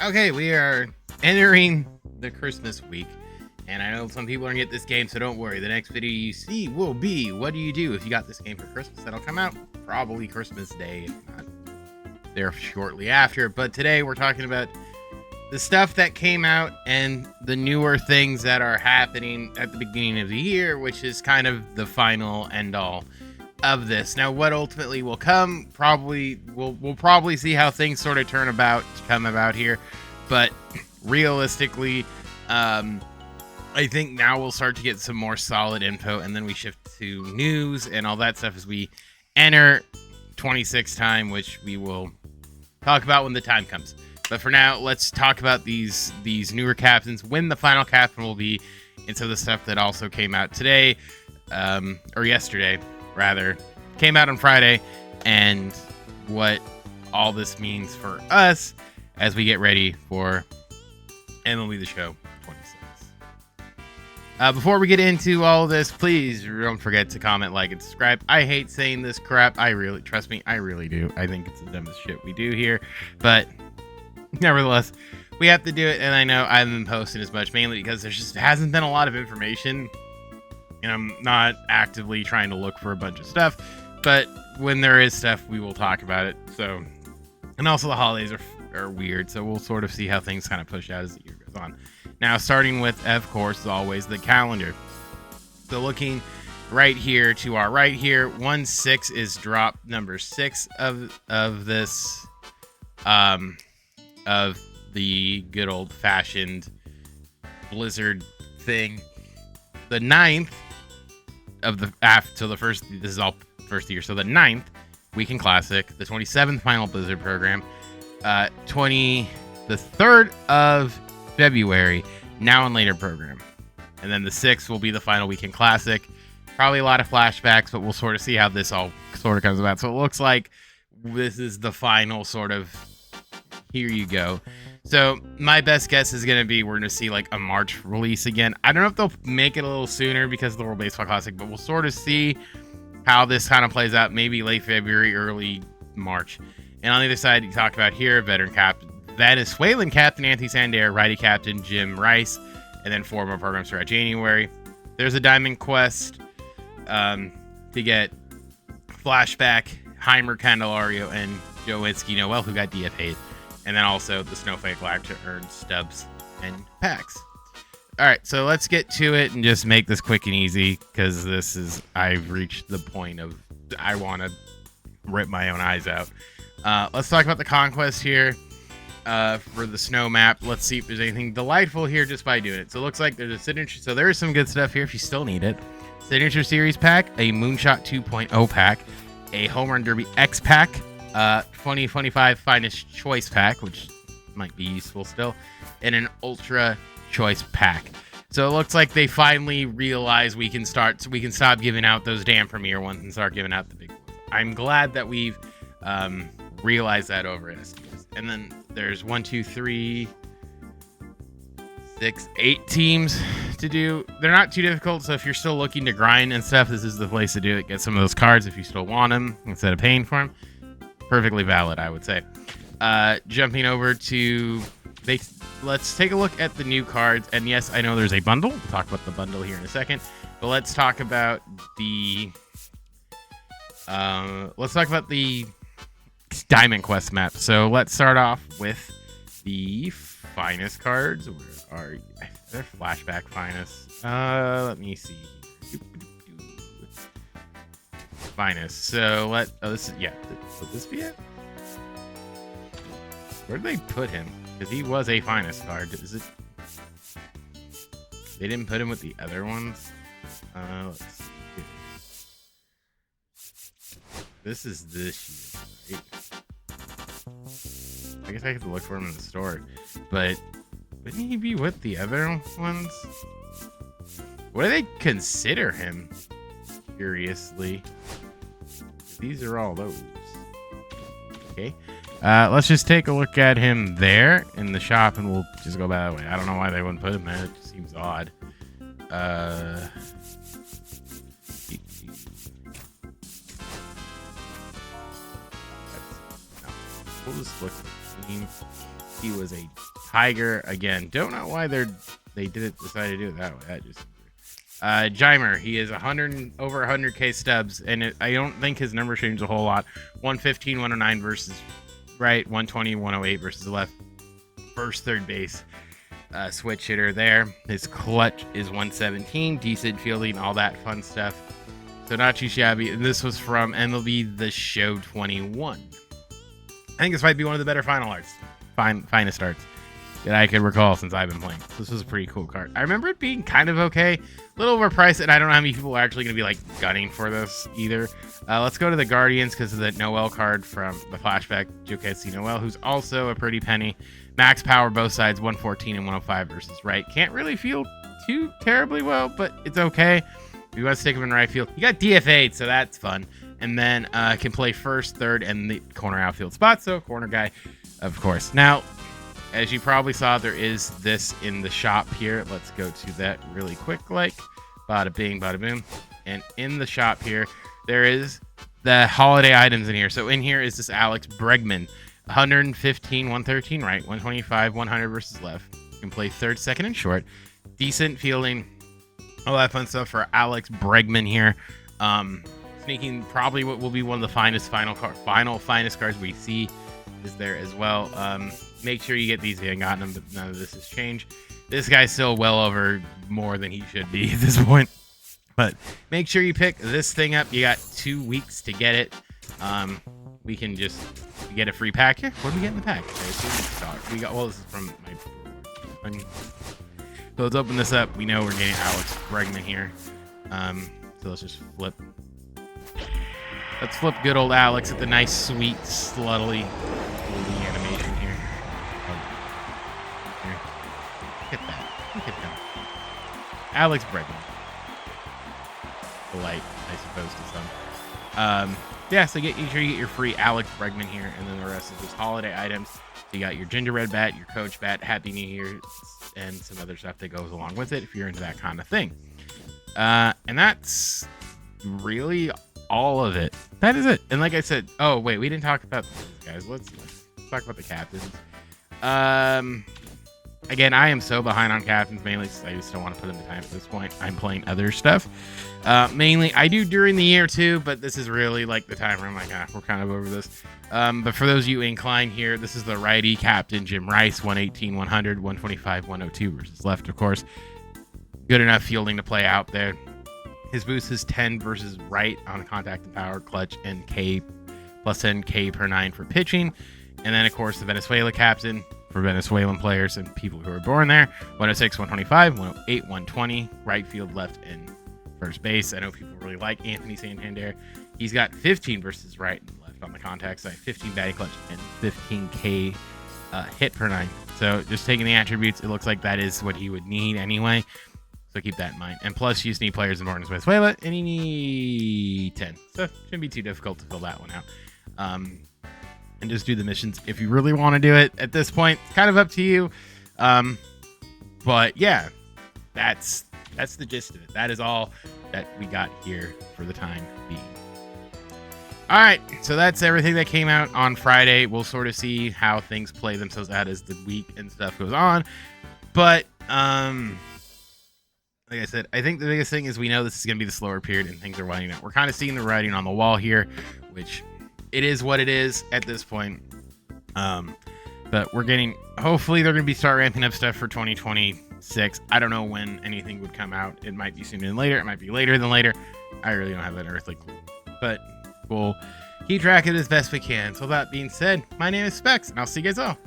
Okay, we are entering the Christmas week, and I know some people are gonna get this game, so don't worry. The next video you see will be what do you do if you got this game for Christmas. That'll come out probably Christmas Day, if not there shortly after. But today we're talking about the stuff that came out and the newer things that are happening at the beginning of the year, which is kind of the final end all of this. Now, what ultimately will come, we'll probably see how things sort of come about here, but realistically, I think now we'll start to get some more solid info, and then we shift to news and all that stuff as we enter 26 time, which we will talk about when the time comes. But for now, let's talk about these newer captains, when the final captain will be, and some of the stuff that also came out today, or yesterday, rather, came out on Friday, and what all this means for us as we get ready for MLB The Show 26. Before we get into all of this, please don't forget to comment, like, and subscribe. I hate saying this crap. Trust me, I really do. I think it's the dumbest shit we do here, but nevertheless, we have to do it, and I know I haven't been posting as much, mainly because there just hasn't been a lot of information, and I'm not actively trying to look for a bunch of stuff, but when there is stuff, we will talk about it. So, and also the holidays are weird, so we'll sort of see how things kind of push out as the year goes on. Now, starting with, of course, as always, the calendar. So looking right here to our right here, 1/6 is drop number 6 of this, of the good old-fashioned Blizzard thing. The 9th of the after the first, this is all first year, so the 9th Weekend Classic, the 27th final Blizzard program, the 3rd of February, now and later program, and then the 6th will be the final Weekend Classic. Probably a lot of flashbacks, but we'll sort of see how this all sort of comes about. So it looks like this is the final sort of, here you go. So my best guess is going to be we're going to see like a March release again. I don't know if they'll make it a little sooner because of the World Baseball Classic, but we'll sort of see how this kind of plays out. Maybe late February, early March. And on the other side, you talk about here, Venezuelan captain Anthony Sandair, righty captain Jim Rice, and then 4 more programs throughout January. There's a Diamond Quest to get Flashback, Heimer Candelario, and Jowitzki Noel, who got DFA'd. And then also the Snowflake lag to earn stubs and packs. All right, so let's get to it and just make this quick and easy, because I've reached the point of I want to rip my own eyes out. Let's talk about the conquest here for the snow map. Let's see if there's anything delightful here just by doing it. So it looks like there's a signature. So there is some good stuff here if you still need it. Signature Series pack, a Moonshot 2.0 pack, a Home Run Derby X pack, 2025 Finest Choice pack, which might be useful still, and an Ultra Choice pack. So it looks like they finally realize we can stop giving out those damn Premier ones and start giving out the big ones. I'm glad that we've realized that over at SDs. And then there's 1, 2, 3, 6, 8 teams to do. They're not too difficult, so if you're still looking to grind and stuff, this is the place to do it. Get some of those cards if you still want them instead of paying for them. Perfectly valid, I would say. Jumping over to let's take a look at the new cards. And yes, I know there's a bundle. We'll talk about the bundle here in a second. But let's talk about the Diamond Quest map. So let's start off with the finest cards. Where are you? They're Flashback finest. Let me see. Finest. So this is, yeah. Would this be it? Where did they put him? Because he was a finest card. Is it? They didn't put him with the other ones. Let's see. This is this year, right? I guess I have to look for him in the store. But wouldn't he be with the other ones? What do they consider him? Curiously. These are all those. Okay. Let's just take a look at him there in the shop, and we'll just go by that way. I don't know why they wouldn't put him there. It just seems odd. We'll just look at the team. He was a Tiger again. Don't know why they decided to do it that way. That just Jimer, he is over 100k stubs, and I don't think his number changed a whole lot. 115, 109 versus right, 120, 108 versus left. First third base switch hitter there. His clutch is 117, decent fielding, all that fun stuff. So not too shabby. And this was from MLB The Show 21. I think this might be one of the better finest arts that I could recall since I've been playing. This was a pretty cool card. I remember it being kind of okay, a little overpriced, and I don't know how many people are actually going to be like gunning for this either. Let's go to the Guardians because of the Noel card from the flashback. Joketsi Noel, who's also a pretty penny. Max power both sides, 114 and 105 versus right. Can't really feel too terribly well, but it's okay. We want to stick him in right field. You got DFA'd, so that's fun. And then can play first, third, and the corner outfield spot. So corner guy, of course. Now, as you probably saw, there is this in the shop here. Let's go to that really quick, like bada bing, bada boom. And in the shop here, there is the holiday items in here. So in here is this Alex Bregman, 115, 113 right, 125, 100 versus left. You can play third, second, and short. Decent fielding, all that fun stuff for Alex Bregman here. Sneaking probably what will be one of the finest finest cards we see is there as well. Make sure you get these. You haven't gotten them, but none of this has changed. This guy's still well over more than he should be at this point. But make sure you pick this thing up. You got 2 weeks to get it. We can just get a free pack here. What do we get in the pack? We got, well, this is from my... So let's open this up. We know we're getting Alex Bregman here. So let's just flip. Let's flip good old Alex at the nice, sweet, slutty animation here. Here. Look at that. Look at that. Alex Bregman. The light, I suppose, to some. Yeah, so make sure you get your free Alex Bregman here, and then the rest is just holiday items. So you got your gingerbread bat, your coach bat, Happy New Year, and some other stuff that goes along with it if you're into that kind of thing. And that's really all of it. That is it. And like I said, oh wait, we didn't talk about these guys. Let's talk about the captains. Again, I am so behind on captains, mainly because I just don't want to put them to time at this point. I'm playing other stuff. Mainly, I do during the year too, but this is really like the time where I'm like, we're kind of over this. But for those of you inclined here, this is the righty captain, Jim Rice, 118, 100, 125, 102 versus left, of course. Good enough fielding to play out there. His boost is 10 versus right on contact and power, clutch, and K plus 10 K per 9 for pitching. And then, of course, the Venezuela captain for Venezuelan players and people who were born there. 106, 125, 108, 120, right field, left, and first base. I know people really like Anthony Santander. He's got 15 versus right and left on the contact side, 15 batting clutch, and 15K hit per 9. So just taking the attributes, it looks like that is what he would need anyway. So keep that in mind. And plus, you just need players in born in Venezuela, and you need 10. So it shouldn't be too difficult to fill that one out. And just do the missions if you really want to do it. At this point, it's kind of up to you. But yeah, that's the gist of it. That is all that we got here for the time being. All right, so that's everything that came out on Friday. We'll sort of see how things play themselves out as the week and stuff goes on. But like I said, I think the biggest thing is we know this is going to be the slower period and things are winding up. We're kind of seeing the writing on the wall here, which it is what it is at this point. But we're getting, hopefully they're going to start ramping up stuff for 2026. I don't know when anything would come out. It might be sooner than later. It might be later than later. I really don't have an earthly clue. But we'll keep track of it as best we can. So that being said, my name is Specs, and I'll see you guys all